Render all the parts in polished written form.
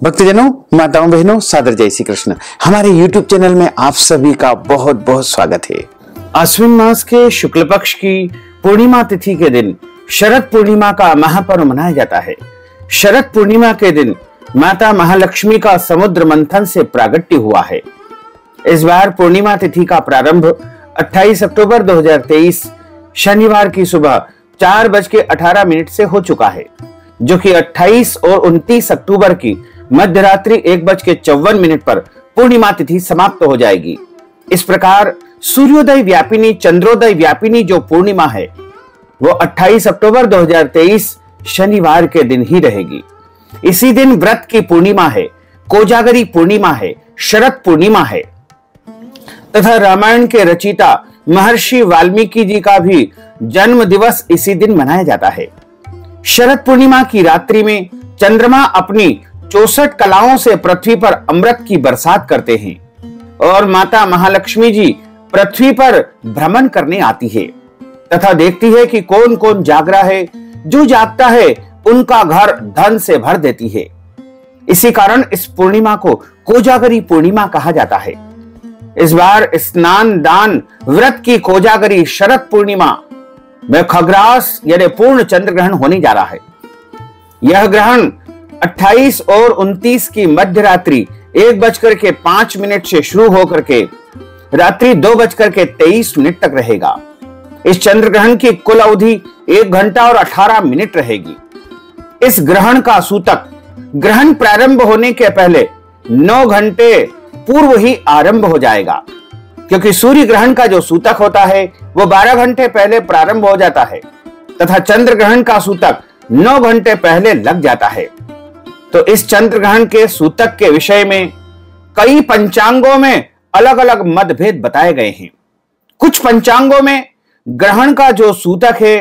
भक्तजनों, माताओं, बहनों, सादर जय श्री कृष्ण। हमारे YouTube चैनल में आप सभी का बहुत बहुत स्वागत है। आश्विन मास के शुक्ल पक्ष की पूर्णिमा तिथि के दिन शरद पूर्णिमा का महापर्व मनाया जाता है। शरद पूर्णिमा के दिन माता महालक्ष्मी का समुद्र मंथन से प्रागट्य हुआ है। इस बार पूर्णिमा तिथि का प्रारंभ 28 अक्टूबर 2023 शनिवार की सुबह 4:18 से हो चुका है, जो कि 28 और 29 अक्टूबर की मध्यरात्रि 1:54 पर पूर्णिमा तिथि समाप्त हो जाएगी। इस प्रकार सूर्योदय व्यापिनी चंद्रोदय व्यापिनी जो पूर्णिमा है वो 28 अक्टूबर 2023 शनिवार के दिन ही रहेगी। इसी दिन व्रत की पूर्णिमा है, कोजागरी पूर्णिमा है, शरद पूर्णिमा है तथा रामायण के रचयिता महर्षि वाल्मीकि जी का भी जन्म दिवस इसी दिन मनाया जाता है। शरद पूर्णिमा की रात्रि में चंद्रमा अपनी 64 कलाओं से पृथ्वी पर अमृत की बरसात करते हैं और माता महालक्ष्मी जी पृथ्वी पर भ्रमण करने आती है तथा देखती है कि कौन कौन जाग रहा है। जो जागता है उनका घर धन से भर देती है। इसी कारण इस पूर्णिमा को कोजागरी पूर्णिमा कहा जाता है। इस बार स्नान दान व्रत की कोजागरी शरद पूर्णिमा में खग्रास यानी पूर्ण चंद्र ग्रहण होने जा रहा है। यह ग्रहण 28 और 29 की मध्यरात्रि 1:05 से शुरू होकर के रात्रि 2:23 तक रहेगा। इस चंद्र ग्रहण की कुल अवधि 1 घंटा और 18 मिनट रहेगी। इस ग्रहण का सूतक ग्रहण प्रारंभ होने के पहले 9 घंटे पूर्व ही आरंभ हो जाएगा, क्योंकि सूर्य ग्रहण का जो सूतक होता है वो 12 घंटे पहले प्रारंभ हो जाता है तथा चंद्र ग्रहण का सूतक 9 घंटे पहले लग जाता है। तो इस चंद्र ग्रहण के सूतक के विषय में कई पंचांगों में अलग अलग मतभेद बताए गए हैं। कुछ पंचांगों में ग्रहण का जो सूतक है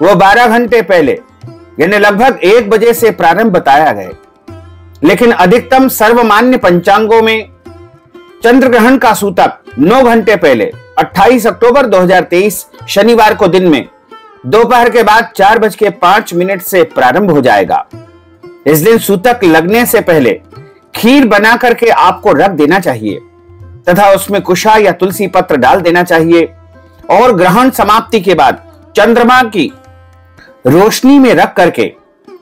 वो 12 घंटे पहले यानी लगभग 1 बजे से प्रारंभ बताया गया, लेकिन अधिकतम सर्वमान्य पंचांगों में चंद्र ग्रहण का सूतक 9 घंटे पहले 28 अक्टूबर 2023 शनिवार को दिन में दोपहर के बाद 4:05 से प्रारंभ हो जाएगा। इस दिन सूतक लगने से पहले खीर बना करके आपको रख देना चाहिए तथा उसमें कुशा या तुलसी पत्र डाल देना चाहिए और ग्रहण समाप्ति के बाद चंद्रमा की रोशनी में रख करके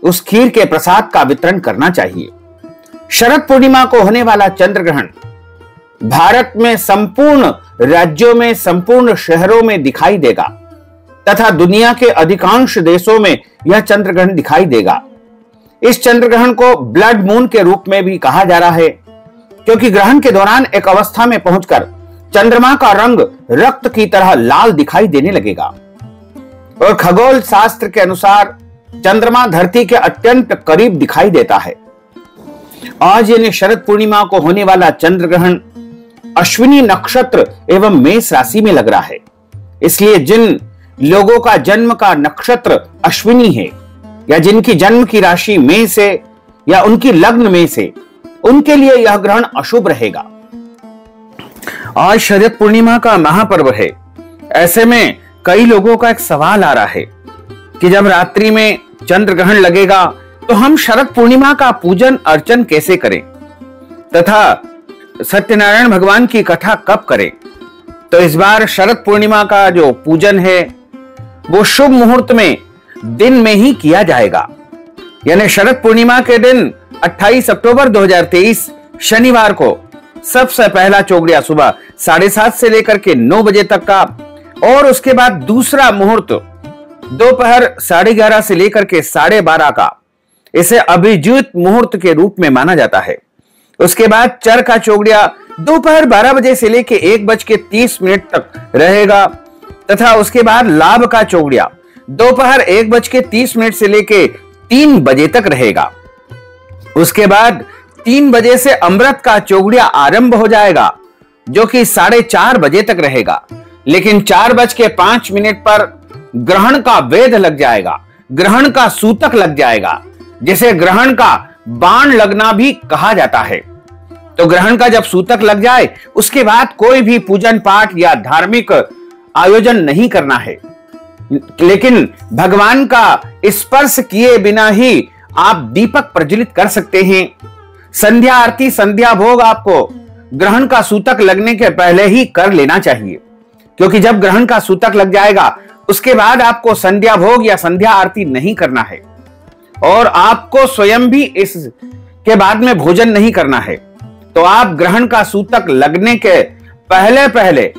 उस खीर के प्रसाद का वितरण करना चाहिए। शरद पूर्णिमा को होने वाला चंद्र ग्रहण भारत में संपूर्ण राज्यों में संपूर्ण शहरों में दिखाई देगा तथा दुनिया के अधिकांश देशों में यह चंद्र ग्रहण दिखाई देगा। इस चंद्र ग्रहण को ब्लड मून के रूप में भी कहा जा रहा है, क्योंकि ग्रहण के दौरान एक अवस्था में पहुंचकर चंद्रमा का रंग रक्त की तरह लाल दिखाई देने लगेगा और खगोल शास्त्र के अनुसार चंद्रमा धरती के अत्यंत करीब दिखाई देता है। आज यानी शरद पूर्णिमा को होने वाला चंद्र ग्रहण अश्विनी नक्षत्र एवं मेष राशि में लग रहा है। इसलिए जिन लोगों का जन्म का नक्षत्र अश्विनी है या जिनकी जन्म की राशि मेष है या उनकी लग्न में से, उनके लिए यह ग्रहण अशुभ रहेगा। आज शरद पूर्णिमा का महापर्व है। ऐसे में कई लोगों का एक सवाल आ रहा है कि जब रात्रि में चंद्र ग्रहण लगेगा तो हम शरद पूर्णिमा का पूजन अर्चन कैसे करें तथा सत्यनारायण भगवान की कथा कब करें। तो इस बार शरद पूर्णिमा का जो पूजन है वो शुभ मुहूर्त में दिन में ही किया जाएगा। यानी शरद पूर्णिमा के दिन 28 अक्टूबर 2023 शनिवार को सबसे पहला चौगड़िया सुबह 7:30 से लेकर के 9 बजे तक का और उसके बाद दूसरा मुहूर्त दोपहर 11:30 से लेकर के 12:30 का, इसे अभिजीत मुहूर्त के रूप में माना जाता है। उसके बाद चर का चौगड़िया दोपहर 12 बजे से लेकर 1:30 तक रहेगा तथा उसके बाद लाभ का चौगड़िया दोपहर 1:30 से लेकर 3 बजे तक रहेगा। उसके बाद 3 बजे से अमृत का चौगड़िया आरंभ हो जाएगा, जो कि 4:30 बजे तक रहेगा। लेकिन 4:05 पर ग्रहण का वेध लग जाएगा, ग्रहण का सूतक लग जाएगा, जिसे ग्रहण का बाण लगना भी कहा जाता है। तो ग्रहण का जब सूतक लग जाए उसके बाद कोई भी पूजन पाठ या धार्मिक आयोजन नहीं करना है, लेकिन भगवान का स्पर्श किए बिना ही आप दीपक प्रज्वलित कर सकते हैं। संध्या आरती, संध्या भोग आपको ग्रहण का सूतक लगने के पहले ही कर लेना चाहिए, क्योंकि जब ग्रहण का सूतक लग जाएगा उसके बाद आपको संध्या भोग या संध्या आरती नहीं करना है और आपको स्वयं भी इसके बाद में भोजन नहीं करना है। तो आप ग्रहण का सूतक लगने के पहले पहले,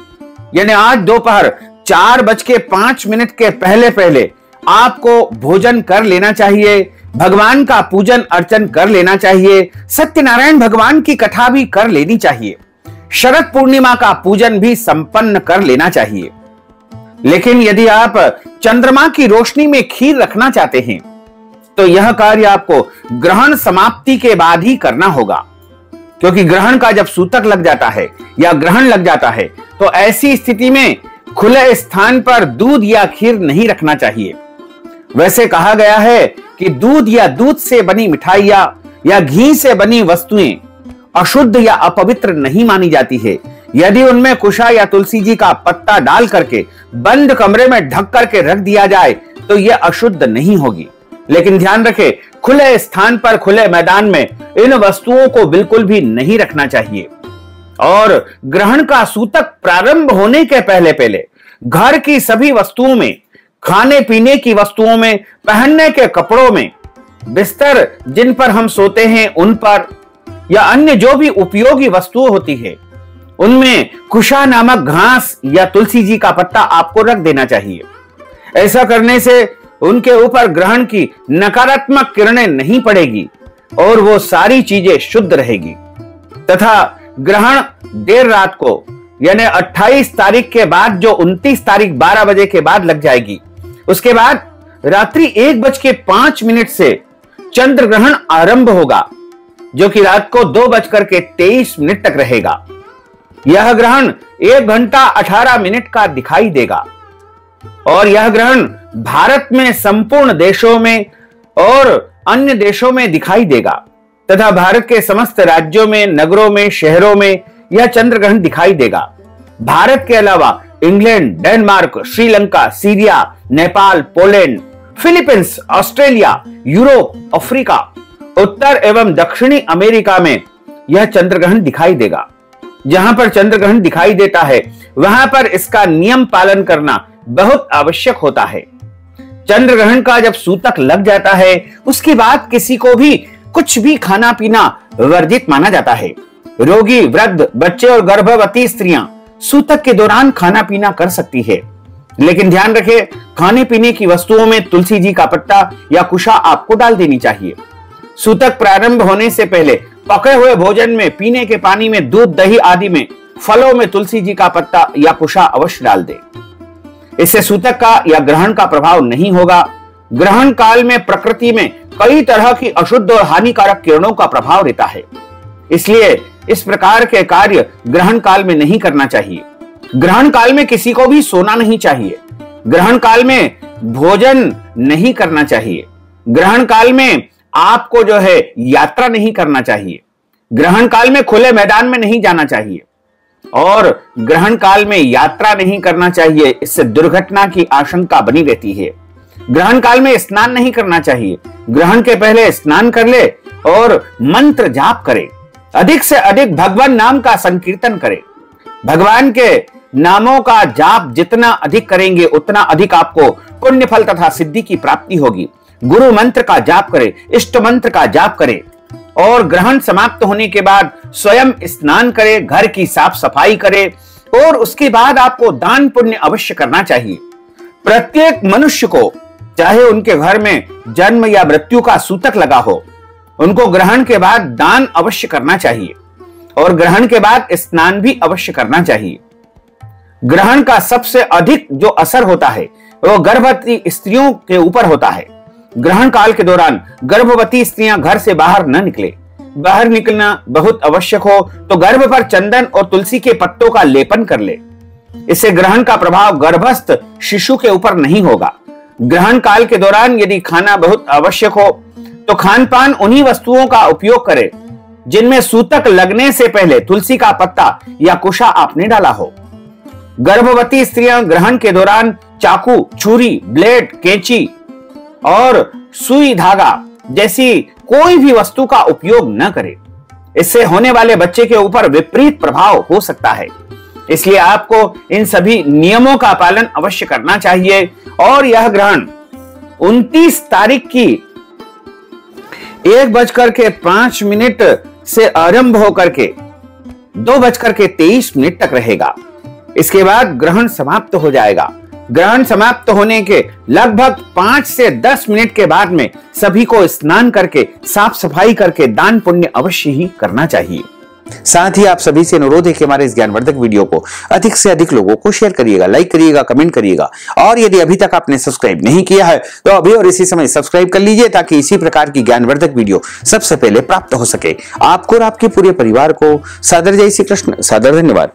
यानी आज दोपहर 4:05 के पहले पहले आपको भोजन कर लेना चाहिए, भगवान का पूजन अर्चन कर लेना चाहिए, सत्यनारायण भगवान की कथा भी कर लेनी चाहिए, शरद पूर्णिमा का पूजन भी संपन्न कर लेना चाहिए। लेकिन यदि आप चंद्रमा की रोशनी में खीर रखना चाहते हैं तो यह कार्य आपको ग्रहण समाप्ति के बाद ही करना होगा, क्योंकि ग्रहण का जब सूतक लग जाता है या ग्रहण लग जाता है तो ऐसी स्थिति में खुले स्थान पर दूध या खीर नहीं रखना चाहिए। वैसे कहा गया है कि दूध या दूध से बनी मिठाइयां या घी से बनी वस्तुएं अशुद्ध या अपवित्र नहीं मानी जाती है यदि उनमें कुशा या तुलसी जी का पत्ता डाल करके बंद कमरे में ढक करके रख दिया जाए तो यह अशुद्ध नहीं होगी। लेकिन ध्यान रखें, खुले स्थान पर, खुले मैदान में इन वस्तुओं को बिल्कुल भी नहीं रखना चाहिए। और ग्रहण का सूतक प्रारंभ होने के पहले पहले घर की सभी वस्तुओं में, खाने पीने की वस्तुओं में, पहनने के कपड़ों में, बिस्तर जिन पर हम सोते हैं उन पर, या अन्य जो भी उपयोगी वस्तुएं होती है उनमें कुशा नामक घास या तुलसी जी का पत्ता आपको रख देना चाहिए। ऐसा करने से उनके ऊपर ग्रहण की नकारात्मक किरणें नहीं पड़ेगी और वो सारी चीजें शुद्ध रहेगी। तथा ग्रहण देर रात को, यानी 28 तारीख के बाद जो 29 तारीख 12 बजे के बाद लग जाएगी, उसके बाद रात्रि 1:05 से चंद्र ग्रहण आरंभ होगा, जो कि रात को 2:23 तक रहेगा। यह ग्रहण 1 घंटा 18 मिनट का दिखाई देगा और यह ग्रहण भारत में संपूर्ण देशों में और अन्य देशों में दिखाई देगा तथा भारत के समस्त राज्यों में, नगरों में, शहरों में यह चंद्र ग्रहण दिखाई देगा। भारत के अलावा England, Denmark, Sri Lanka, Syria, Nepal, Poland, Philippines, Australia, Europe, Africa, उत्तर एवं दक्षिणी अमेरिका में यह चंद्र ग्रहण दिखाई देगा। जहां पर चंद्र ग्रहण दिखाई देता है वहां पर इसका नियम पालन करना बहुत आवश्यक होता है। चंद्र ग्रहण का जब सूतक लग जाता है उसके बाद किसी को भी कुछ भी खाना पीना वर्जित माना जाता है। रोगी, वृद्ध, बच्चे और गर्भवती स्त्रियां सूतक के दौरान खाना पीना कर सकती है, लेकिन ध्यान रखें, खाने पीने की वस्तुओं में तुलसी जी का पत्ता या कुशा आपको डाल देनी चाहिए। सूतक प्रारंभ होने से पहले पके हुए भोजन में, पीने के पानी में, दूध, दही आदि में, फलों में तुलसी जी का पत्ता या कुशा अवश्य डाल दे। इससे सूतक का या ग्रहण का प्रभाव नहीं होगा। ग्रहण काल में प्रकृति में कई तरह की अशुद्ध और हानिकारक किरणों का प्रभाव रहता है, इसलिए इस प्रकार के कार्य ग्रहण काल में नहीं करना चाहिए। ग्रहण काल में किसी को भी सोना नहीं चाहिए। ग्रहण काल में भोजन नहीं करना चाहिए। ग्रहण काल में आपको जो है यात्रा नहीं करना चाहिए। ग्रहण काल में खुले मैदान में नहीं जाना चाहिए और ग्रहण काल में यात्रा नहीं करना चाहिए, इससे दुर्घटना की आशंका बनी रहती है। ग्रहण काल में स्नान नहीं करना चाहिए। ग्रहण के पहले स्नान कर ले और मंत्र जाप करे, अधिक से अधिक भगवान नाम का संकीर्तन करे। भगवान के नामों का जाप जितना अधिक करेंगे उतना अधिक आपको पुण्य फल तथा सिद्धि की प्राप्ति होगी। गुरु मंत्र का जाप करे, इष्ट मंत्र का जाप करे और ग्रहण समाप्त होने के बाद स्वयं स्नान करे, घर की साफ सफाई करे और उसके बाद आपको दान पुण्य अवश्य करना चाहिए। प्रत्येक मनुष्य को, चाहे उनके घर में जन्म या मृत्यु का सूतक लगा हो, उनको ग्रहण के बाद दान अवश्य करना चाहिए और ग्रहण के बाद स्नान भी अवश्य करना चाहिए। ग्रहण का सबसे अधिक जो असर होता है वो गर्भवती स्त्रियों के ऊपर होता है। ग्रहण काल के दौरान गर्भवती स्त्रियां घर से बाहर न निकले। बाहर निकलना बहुत आवश्यक हो तो गर्भ पर चंदन और तुलसी के पत्तों का लेपन कर ले। इससे ग्रहण का प्रभाव गर्भस्थ शिशु के ऊपर नहीं होगा। ग्रहण काल के दौरान यदि खाना बहुत आवश्यक हो तो खान पान उन्हीं वस्तुओं का उपयोग करें जिनमें सूतक लगने से पहले तुलसी का पत्ता या कुशा आपने डाला हो। गर्भवती स्त्रियां ग्रहण के दौरान चाकू, छुरी, ब्लेड, कैंची और सुई धागा जैसी कोई भी वस्तु का उपयोग न करें। इससे होने वाले बच्चे के ऊपर विपरीत प्रभाव हो सकता है। इसलिए आपको इन सभी नियमों का पालन अवश्य करना चाहिए। और यह ग्रहण 29 तारीख की 1:05 से आरंभ होकर के 2:23 तक रहेगा। इसके बाद ग्रहण समाप्त हो जाएगा। ग्रहण समाप्त होने के लगभग 5 से 10 मिनट के बाद में सभी को स्नान करके साफ सफाई करके दान पुण्य अवश्य ही करना चाहिए। साथ ही आप सभी से अनुरोध है कि हमारे इस ज्ञानवर्धक वीडियो को अधिक से अधिक लोगों को शेयर करिएगा, लाइक करिएगा, कमेंट करिएगा। और यदि अभी तक आपने सब्सक्राइब नहीं किया है तो अभी और इसी समय सब्सक्राइब कर लीजिए, ताकि इसी प्रकार की ज्ञानवर्धक वीडियो सबसे पहले प्राप्त हो सके। आपको और आपके पूरे परिवार को सादर जय श्री कृष्ण, सादर धन्यवाद।